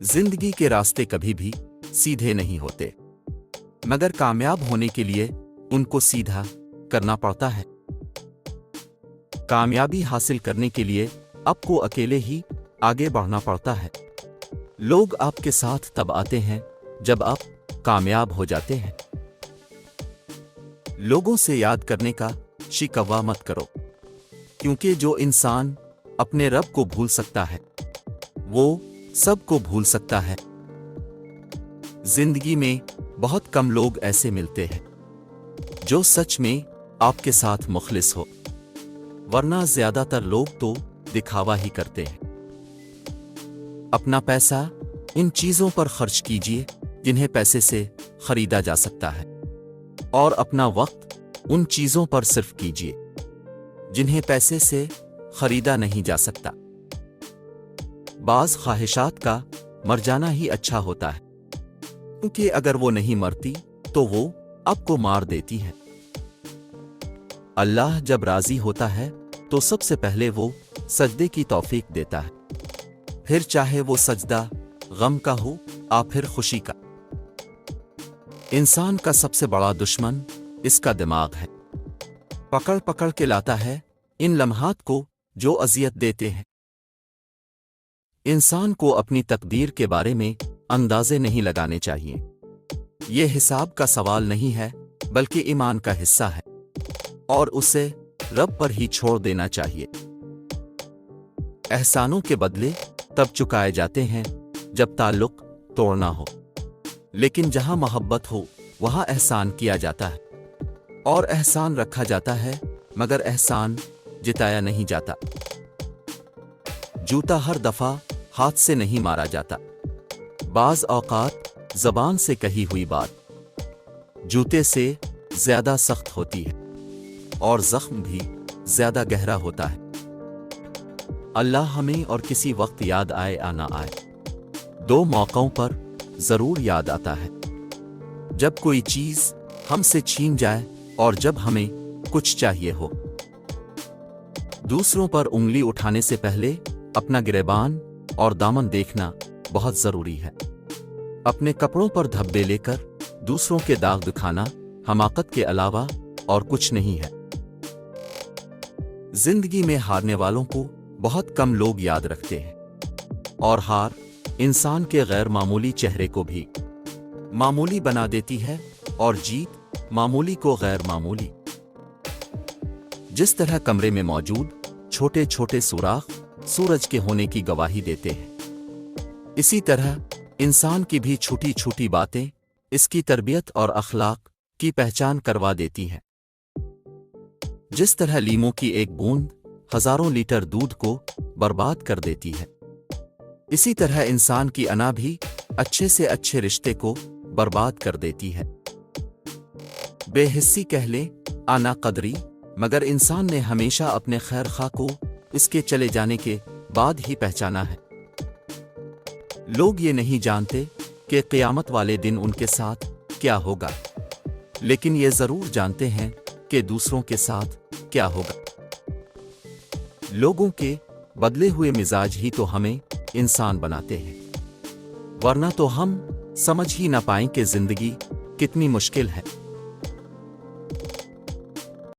जिंदगी के रास्ते कभी भी सीधे नहीं होते, मगर कामयाब होने के लिए उनको सीधा करना पड़ता है। कामयाबी हासिल करने के लिए आपको अकेले ही आगे बढ़ना पड़ता है। लोग आपके साथ तब आते हैं जब आप कामयाब हो जाते हैं। लोगों से याद करने का शिकवा मत करो, क्योंकि जो इंसान अपने रब को भूल सकता है वो सबको भूल सकता है। जिंदगी में बहुत कम लोग ऐसे मिलते हैं जो सच में आपके साथ मुखलिस हो, वरना ज्यादातर लोग तो दिखावा ही करते हैं। अपना पैसा इन चीजों पर खर्च कीजिए जिन्हें पैसे से खरीदा जा सकता है, और अपना वक्त उन चीजों पर सिर्फ कीजिए जिन्हें पैसे से खरीदा नहीं जा सकता। बाज़ ख्वाहिशात का मर जाना ही अच्छा होता है, क्योंकि अगर वो नहीं मरती तो वो आपको मार देती है। अल्लाह जब राजी होता है तो सबसे पहले वो सजदे की तौफीक देता है, फिर चाहे वो सजदा गम का हो या फिर खुशी का। इंसान का सबसे बड़ा दुश्मन इसका दिमाग है। पकड़ पकड़ के लाता है इन लम्हात को जो अजियत देते हैं। इंसान को अपनी तकदीर के बारे में अंदाजे नहीं लगाने चाहिए। ये हिसाब का सवाल नहीं है, बल्कि ईमान का हिस्सा है, और उसे रब पर ही छोड़ देना चाहिए। एहसानों के बदले तब चुकाए जाते हैं जब ताल्लुक तोड़ना हो, लेकिन जहां मोहब्बत हो वहां एहसान किया जाता है, और एहसान रखा जाता है, मगर एहसान जिताया नहीं जाता। जूता हर दफा हाथ से नहीं मारा जाता। बाज औकात जबान से कही हुई बात जूते से ज्यादा सख्त होती है, और जख्म भी ज्यादा गहरा होता है। अल्लाह हमें और किसी वक्त याद आए या ना आए, दो मौक़ों पर जरूर याद आता है। जब कोई चीज हमसे छीन जाए और जब हमें कुछ चाहिए हो। दूसरों पर उंगली उठाने से पहले अपना गिरेबान और दामन देखना बहुत जरूरी है। अपने कपड़ों पर धब्बे लेकर दूसरों के दाग दिखाना हमाकत के अलावा और कुछ नहीं है। जिंदगी में हारने वालों को बहुत कम लोग याद रखते हैं, और हार इंसान के गैर मामूली चेहरे को भी मामूली बना देती है, और जीत मामूली को गैर मामूली। जिस तरह कमरे में मौजूद छोटे छोटे सुराख सूरज के होने की गवाही देते हैं, इसी तरह इंसान की भी छोटी छोटी बातें इसकी तरबियत और अखलाक की पहचान करवा देती हैं। जिस तरह लीमों की एक बूंद हजारों लीटर दूध को बर्बाद कर देती है, इसी तरह इंसान की अना भी अच्छे से अच्छे रिश्ते को बर्बाद कर देती है। बेहिस्सी कह ले आना कदरी, मगर इंसान ने हमेशा अपने खैर खा को इसके चले जाने के बाद ही पहचाना है। लोग ये नहीं जानते कि क़यामत वाले दिन उनके साथ क्या होगा, लेकिन ये जरूर जानते हैं कि दूसरों के साथ क्या होगा। लोगों के बदले हुए मिजाज ही तो हमें इंसान बनाते हैं, वरना तो हम समझ ही ना पाएं कि जिंदगी कितनी मुश्किल है।